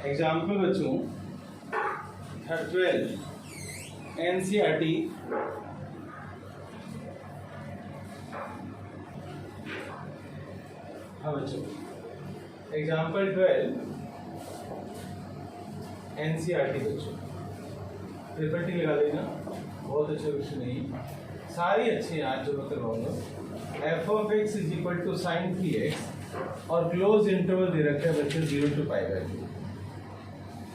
Example बच्चों 12 NCERT हाँ बच्चों एग्जाम्पल 12 एनसीईआरटी बच्चों ट्रिपल टी लगा देना, बहुत अच्छा क्वेश्चन है, सारी अच्छे हैं आज जो मैं करवाऊंगा। F of x is equal to sine 3x और क्लोज इंटरवल दे रखा है बच्चों 0 to π/2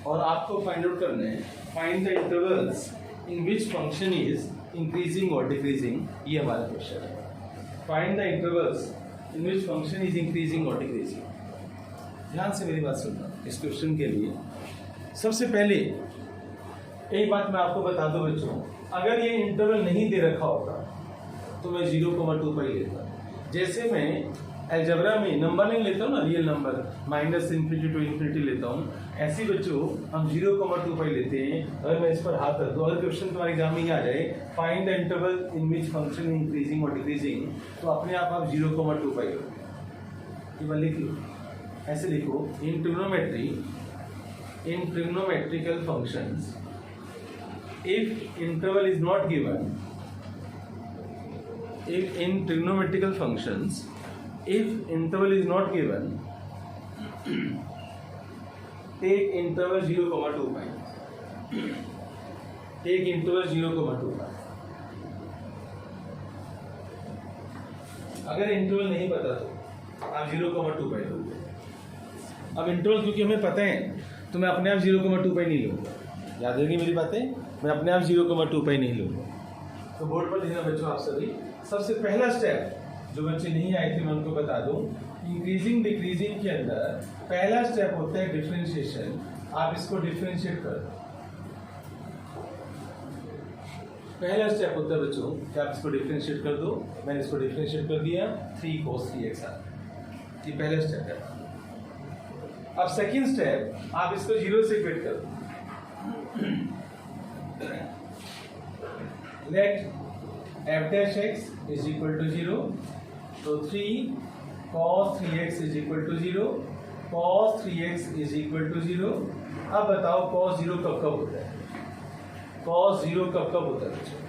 और आपको फाइंड आउट करना है find the intervals in which function is increasing और डिक्रीजिंग। ये हमारा क्वेश्चन है, find the intervals in which function is increasing और डिक्रीजिंग। ध्यान से मेरी बात सुनना। इस क्वेश्चन के लिए सबसे पहले एक बात मैं आपको बता दूं बच्चों, अगर ये इंटरवल नहीं दे रखा होगा तो मैं 0,2π लेता। जैसे मैं अलजेब्रा में नंबर नहीं लेता हूँ ना, रियल नंबर -∞ to ∞ लेता हूँ, ऐसे बच्चों हम 0,2π लेते हैं। अगर मैं इस पर हाथ रख दूँ, अगर क्वेश्चन तुम्हारे एग्जाम में ही आ जाए find the interval in which function increasing और डिक्रीजिंग, तो अपने आप 0,2π लो। ये बात लिख लो, ऐसे लिखो in trigonometrical functions if interval is not given, if in trigonometrical functions if interval is not given, take interval 0,2π, take interval 0,2π। अगर इंटरवल नहीं पता तो आप 0,2π लोगे। अब इंटरवल क्योंकि हमें पता है तो मैं अपने आप 0,2π नहीं लूंगा। याद रखिए मेरी बातें, मैं अपने आप 0,2π नहीं लूँगा। तो बोर्ड पर लिखना बच्चों आप सभी। सबसे पहला स्टेप जो बच्चे नहीं आए थे मैं उनको बता दूं, इंक्रीजिंग डिक्रीजिंग के अंदर पहला स्टेप होता है डिफरेंशिएशन। आप इसको डिफरेंशिएट कर दो। पहला स्टेप होता है बच्चों कि आप इसको डिफरेंशिएट कर दो। मैंने इसको डिफरेंशिएट कर दिया, 3 cos 3x आ। ये पहला स्टेप है। अब सेकेंड स्टेप, आप इसको 0 से इक्वेट कर दो। Let f dash x is equal to 0, तो 3 cos 3x is equal to 0, cos 3x is equal to 0। अब बताओ cos 0 कब कब होता है? cos 0 कब कब होता है बच्चों?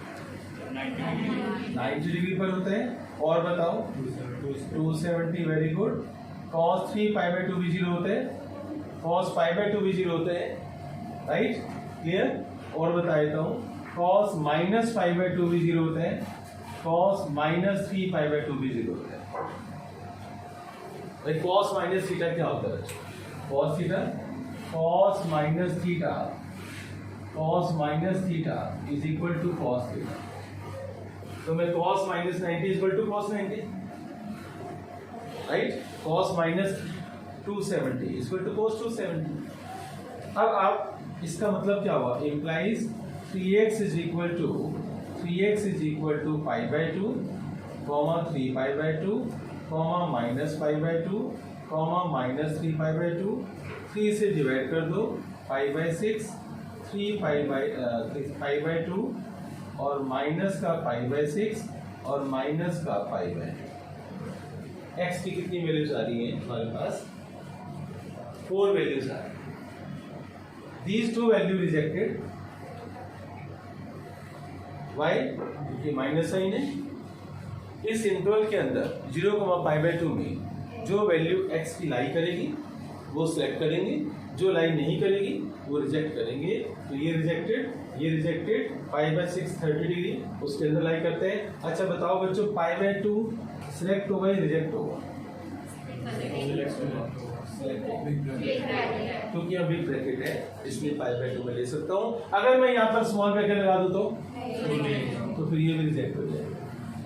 90 डिग्री पर होता है। और बताओ 270, वेरी गुड। cos 3 π/2 भी 0 होता है, cos π/2 भी 0 होता है, राइट? क्लियर? और बता देता हूँ cos -π/2 भी 0 होता है, cos -3 π/2 भी 0 होता है। भाई cos माइनस थीटा क्या होता है? cos theta is equal to cos theta. तो मैं cos -90 is equal to cos 90, right? cos -270 is equal to cos 270। अब आप इसका मतलब क्या हुआ? Implies 3x is equal to π/2, 3π/2, -π/2, -3π/2, 3 से डिवाइड कर दो, π/6, 3π/2 और माइनस का π/6 और माइनस का π/2। x की कितनी वैल्यूज आ रही हैं हमारे पास? 4 वैल्यूज आ रही हैं। These two value rejected. Why? क्योंकि माइनस साइन है। इस इंटरवल के अंदर 0,π/2 में जो वैल्यू x की लाई करेगी वो सिलेक्ट करेंगे, जो लाई नहीं करेगी वो रिजेक्ट करेंगे। तो ये रिजेक्टेड, π/6 30 डिग्री उसके अंदर लाई करते हैं। अच्छा बताओ बच्चों, π/2 सिलेक्ट होगा या रिजेक्ट होगा? क्योंकि अब बिग ब्रैकेट है इसलिए π/2 में ले सकता हूँ। अगर मैं यहाँ पर स्मॉल ब्रैकेट लगा दूँ तो फिर ये भी रिजेक्ट हो जाएगा।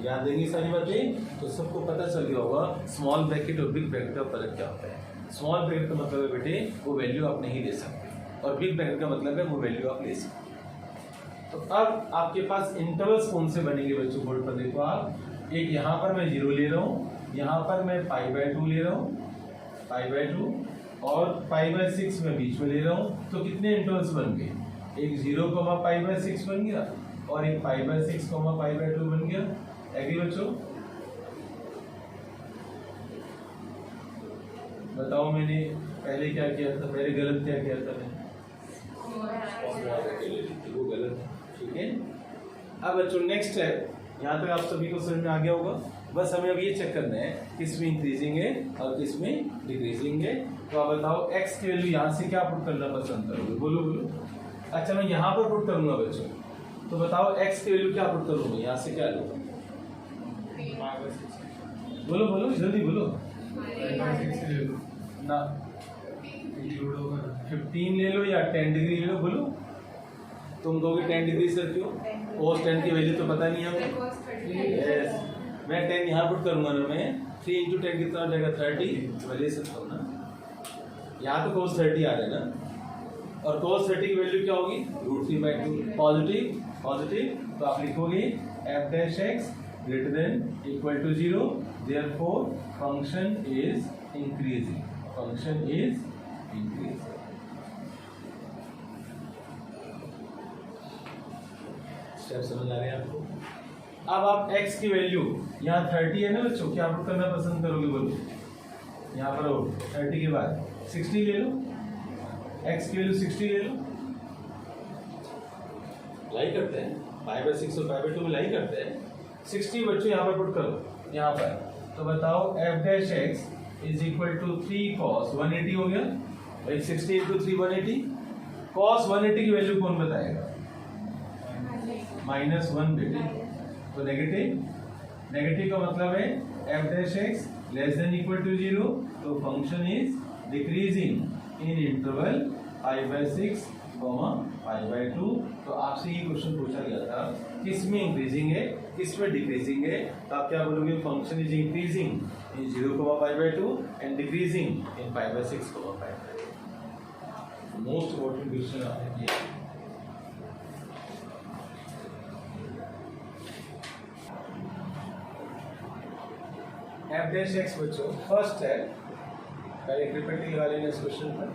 याद देंगे सारी बातें, तो सबको पता चल गया होगा स्मॉल ब्रैकेट और बिग ब्रैकेट का फर्क क्या होता है। स्मॉल ब्रैकेट का मतलब है बेटे वो वैल्यू आप नहीं ले सकते, और बिग ब्रैकेट का मतलब है वो वैल्यू आप ले सकते। तो अब आपके पास इंटरवल्स कौन से बनेंगे बच्चों? बोर्ड पर देखो आप, एक यहाँ पर मैं 0 ले रहा हूँ, यहाँ पर मैं π/2 ले रहा हूँ, π/2 और π/6 में बीच में ले रहा हूँ। तो कितने इंटरवल्स बन गए? एक 0,π/6 बन गया और एक π/6, π/2 बन गया। एग्री बच्चों? बताओ मैंने पहले क्या किया था, पहले गलत क्या किया था मैंने, वो गलत है, ठीक है। अब बच्चों नेक्स्ट है, यहाँ तक आप सभी को समझ में आ गया होगा। बस हमें अब ये चेक करना है किस में इंक्रीजिंग है और किस में डिक्रीजिंग है। तो आप बताओ एक्स की वैल्यू यहाँ से क्या पुट करना पसंद करोगे, बोलो बोलो। अच्छा मैं यहाँ पर पुट करूँगा बच्चों, तो बताओ एक्स की वैल्यू क्या पुट करूँगा, यहाँ से क्या लूँगा, बोलो बोलो जल्दी बोलो ना, 15 ले लो या 10 डिग्री ले लो, बोलो। तुम दोगे 10 डिग्री सर क्यों, cos 10 की वैल्यू तो पता नहीं है हमें। यस मैं 10 यहाँ पुट करूँगा ना, मैं 3 इंटू 10 कितना हो जाएगा 30, मैं ले सकता हूँ ना, यहाँ तो cos 30 आ रहा है ना, और cos 30 की वैल्यू क्या होगी √3/2, पॉजिटिव पॉजिटिव, तो आप लिखोगे f dash x greater than equal to 0, therefore function is increasing, function is increasing। Step समझ आ रहे हैं आपको। अब आप x की वैल्यू यहाँ 30 है ना बच्चों, क्या आप करना पसंद करोगे बोलो, यहाँ पर हो 30 के बाद 60 ले लो, x की वैल्यू 60 ले लो, लाई करते हैं 5/6 और 5/2 में लाई करते हैं। 60 बच्चों यहाँ पर पुट करो यहाँ पर, तो बताओ f dash x is equal to 3 cos 180 हो गया भाई, 60 इंटू 3 180, cos 180 की वैल्यू कौन बताएगा, -1 बेटे, तो नेगेटिव, नेगेटिव का मतलब है f dash x less than equal to 0, तो function is decreasing in interval 5/6 5/2। तो आपसे ये क्वेश्चन पूछा गया था किस में इंक्रीजिंग है किस में डिक्रीजिंग है, तो आप क्या बोलोगे, function is increasing in 0,5/2 and decreasing in 5/6 5/2। Most important question आपने किया। f डैश x बच्चों फर्स्ट है, पहले रिपीटिंग लगा लेना इस क्वेश्चन पर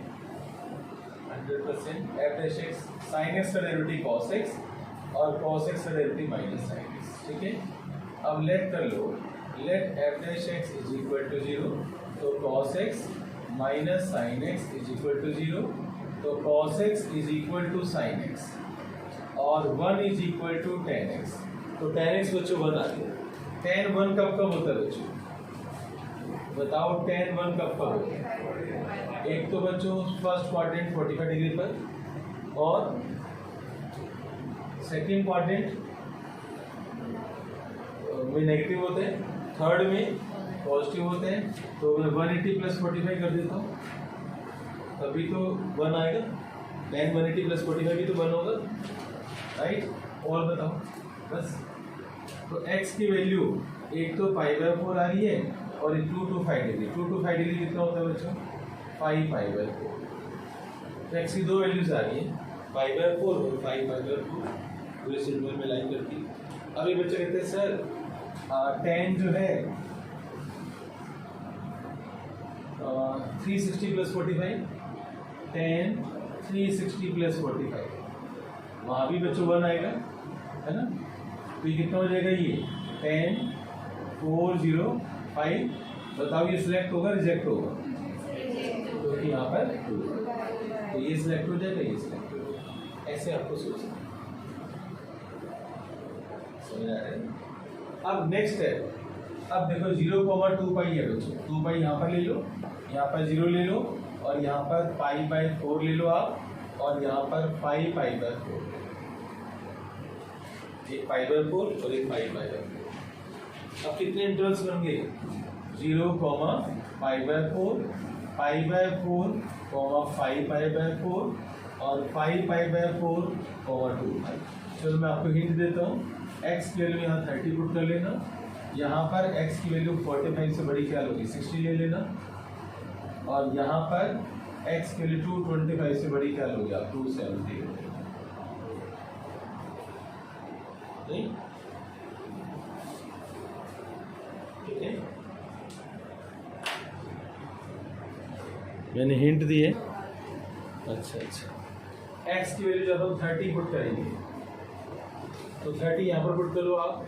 100%। f dash x sin x का डेरिवेटिव cos x और cos x का डेरिवेटिव -sin x, ठीक है। अब लेट कर लो, let f dash x is equal to 0, तो cos x minus sin x is equal to 0, तो cos x is equal to sin x और 1 is equal to tan x, तो tan x बच्चों 1 आ गया। tan 1 कब कब होता है बच्चों, बताओ tan 1 कब कब होता है, एक तो बच्चों फर्स्ट क्वाड्रेंट 45 डिग्री पर, और सेकेंड क्वाड्रेंट में नेगेटिव होते हैं, थर्ड में पॉजिटिव होते हैं, तो मैं 180 प्लस 45 कर देता हूँ, तभी तो 1 आएगा, tan 180 प्लस 45 भी तो 1 होगा, राइट। और बताओ बस, तो x की वैल्यू एक तो π/4 आ रही है और 2 to 5 डिग्री, 2 to 5 डिग्री कितना होता है बच्चों 5 π/4, तो x की दो वैल्यूज आ रही है π/4 और 5 π/4, पूरे सिंबल में लाइन करती। अभी बच्चे कहते हैं सर tan जो है 360 प्लस 45, tan 360 प्लस 45, वहाँ भी बच्चों 1 आएगा, है ना, तो ये कितना हो जाएगा, ये tan 405, बताओ ये सिलेक्ट होगा रिजेक्ट होगा, क्योंकि यहाँ पर 2, तो ये सिलेक्ट हो जाएगा, ये सिलेक्ट हो जाएगा, ऐसे आपको सोचना समझ आ रहा है। अब नेक्स्ट है, अब देखो 0,2π है बच्चों, 2π यहाँ पर ले लो, यहाँ पर 0 ले लो, और यहाँ पर π/4 ले लो आप, और यहाँ पर 5 π/4, एक π/4 और एक 5 π/4। अब कितने इंटरवल्स बनेंगे, 0, π/4, π/4, 5 π/4 और 5 π/4, 2π। चलो मैं आपको हिंट देता हूँ, x की वैल्यू यहाँ 30 पुट कर लेना, यहाँ पर x की वैल्यू 45 से बड़ी क्या होगी 60 ले लेना, और यहाँ पर x की वैल्यू 225 से बड़ी क्या होगी आप 270 नहीं, ठीक है, मैंने हिंट दी है। अच्छा अच्छा, x की वैल्यू जब हम 30 पुट करेंगे, तो 30 यहाँ पर पुट करो आप,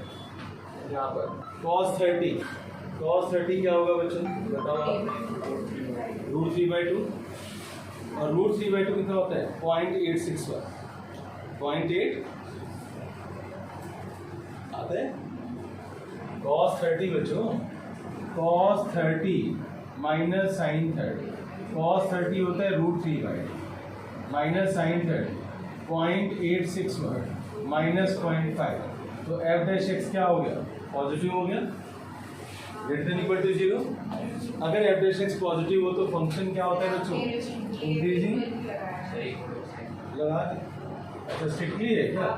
यहाँ पर cos 30 क्या होगा बच्चों बताओ आप, √3/2, और √3/2 कितना होता है 0.861 0.8 आता है cos 30 बच्चों cos 30 माइनस sin 30 cos 30 होता है √3/2 माइनस sin 30 0.861 माइनस 0.5 तो f'(x) क्या हो गया पॉजिटिव हो गया ग्रेटर देन इक्वल टू 0। अगर f'(x) पॉजिटिव हो तो फंक्शन क्या होता है बच्चों इंक्रीजिंग लगा दे। अच्छा स्ट्रिक्टली है क्या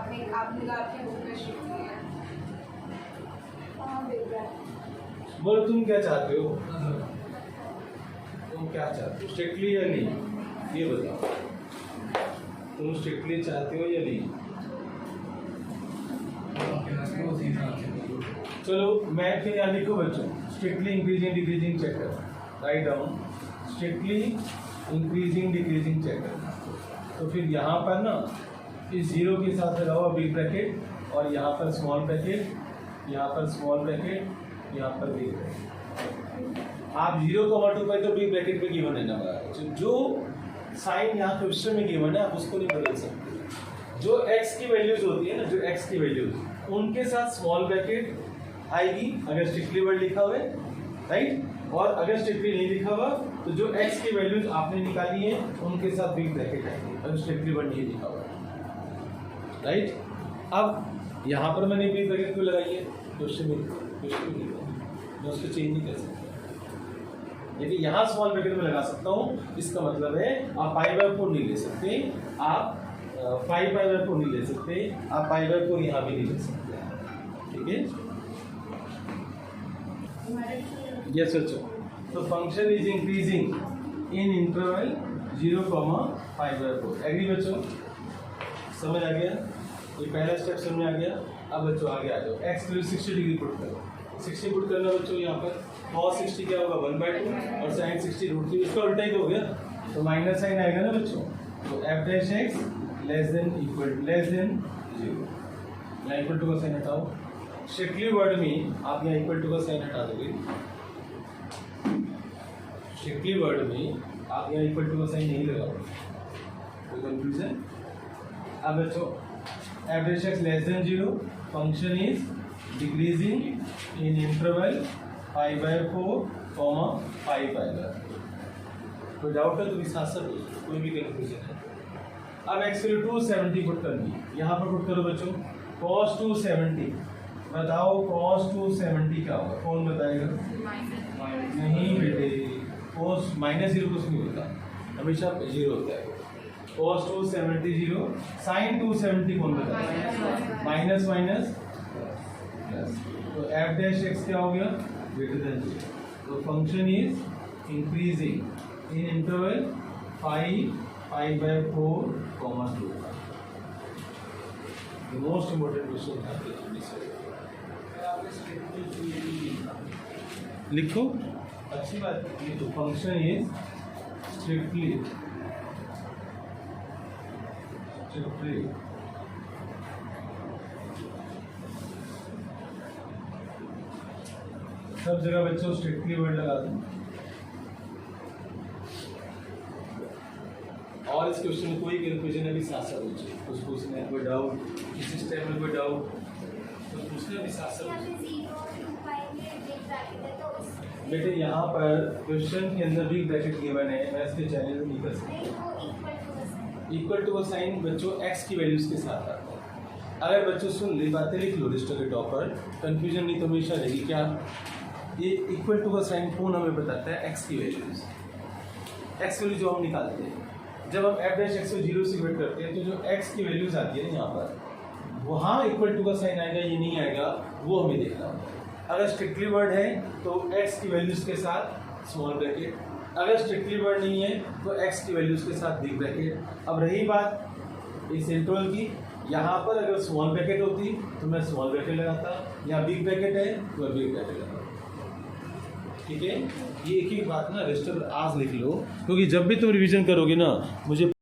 बोलो तुम क्या चाहते हो तुम क्या चाहते हो स्ट्रिक्टली या नहीं ये बताओ तुम स्ट्रिक्टली चाहते हो या नहीं। चलो मैं फिर यहाँ लिखो बच्चों स्ट्रिक्टली इंक्रीजिंग डिक्रीजिंग चेक कर write down strictly increasing decreasing check कर। तो फिर यहाँ पर ना इस जीरो के साथ लगाओ बिग ब्रैकेट और यहाँ पर स्मॉल ब्रैकेट यहाँ पर स्मॉल ब्रैकेट यहाँ पर बिग ब्रैकेट। आप 0,2 पर तो बिग ब्रैकेट पे गिवन है ना जो साइन यहाँ क्वेश्चन में गिवन है आप उसको नहीं बदल सकते। जो x की वैल्यूज होती है ना जो x की वैल्यूज उनके साथ स्मॉल ब्रैकेट आएगी अगर स्ट्रिक्टली वर्ड लिखा हुआ है राइट और अगर स्ट्रिक्टली नहीं लिखा हुआ तो जो x की वैल्यूज आपने निकाली है उनके साथ बिग ब्रैकेट आएगी अगर स्ट्रिक्टली वर्ड नहीं लिखा हुआ है राइट। अब यहाँ पर मैंने बिग ब्रैकेट क्यों लगाई है क्वेश्चन में मैं उसको चेंज नहीं कर सकता लेकिन यहाँ स्मॉल ब्रैकेट में लगा सकता हूँ इसका मतलब है आप π/4 नहीं ले सकते आप 5π/4 नहीं ले सकते आप π/4 यहाँ भी नहीं ले सकते ठीक है यस बच्चों। तो function is increasing in interval 0,5/4 agree बच्चों समझ आ गया ये पहला स्टेप समझ में आ गया। अब बच्चों आगे आ जाओ x की 60 डिग्री पुट करो 60 पुट करना बच्चों यहाँ पर cos 60 क्या होगा 1/2 और sin 60 √3 इसका उल्टा ही तो हो गया तो माइनस साइन आएगा ना बच्चों तो f'(x) लेस देन 0 यहाँ इक्वल टू का साइन हटाओ स्ट्रिक्टली वर्ड में आप यहाँ इक्वल टू का साइन हटा दोगे स्ट्रिक्टली वर्ड में आप यहाँ इक्वल टू का साइन नहीं लगाओगे कोई कंफ्यूजन। अब बच्चों f'(x) less than 0 function is decreasing in interval π/4 5π/4 कोई डाउट है तो साथ साथ कोई भी कंफ्यूजन है। अब x की 270 पुट करनी यहाँ पर पुट करो बच्चों cos 270 बताओ cos 270 क्या होगा कौन बताएगा नहीं बेटे cos -0 कुछ नहीं होता हमेशा 0 होता है cos 270 0 sin 270 कौन बताएगा माइनस माइनस तो f'(x) क्या हो गया ग्रेटर देन 0 तो function is increasing in interval 5π/4 2 the most important question है लिखो अच्छी बात ये तो फंक्शन इज स्ट्रिक्टली सब जगह बच्चों स्ट्रिक्टली वर्ड लगा दो और इस क्वेश्चन में कोई कंफ्यूजन अभी साथ साथ पूछिए कुछ पूछना है कोई डाउट किसी स्टेप में कोई डाउट तो पूछना भी साथ साथ बेटे यहाँ पर क्वेश्चन के अंदर भी ब्रैकेट गिवन है मैं इसके चैनल में नहीं कर सकता इक्वल टू का साइन बच्चों x की वैल्यूज के साथ आता है। अगर बच्चों सुन ली बातें लिख लो रजिस्टर के टॉपर कंफ्यूजन नहीं तो हमेशा रहेगी क्या ये इक्वल टू का साइन कौन हमें बताता है x की वैल्यूज x वैल्यू जो हम निकालते हैं जब हम f'(x) को 0 से डिवाइड करते हैं तो जो x की वैल्यूज आती है ना यहाँ पर वहाँ इक्वल टू का साइन आएगा ये नहीं आएगा वो हमें देखना होगा। अगर स्ट्रिक्टली वर्ड है तो x की वैल्यूज के साथ स्मॉल ब्रैकेट अगर स्ट्रिक्टली वर्ड नहीं है तो x की वैल्यूज के साथ बिग ब्रैकेट। अब रही बात इस इंटरवल की यहाँ पर अगर स्मॉल ब्रैकेट होती तो मैं स्मॉल ब्रैकेट लगाता यहाँ बिग ब्रैकेट है तो मैं बिग ब्रैकेट लगाता ठीक है। ये एक ही बात ना रजिस्टर आज लिख लो क्योंकि जब भी तुम रिवीजन करोगे ना मुझे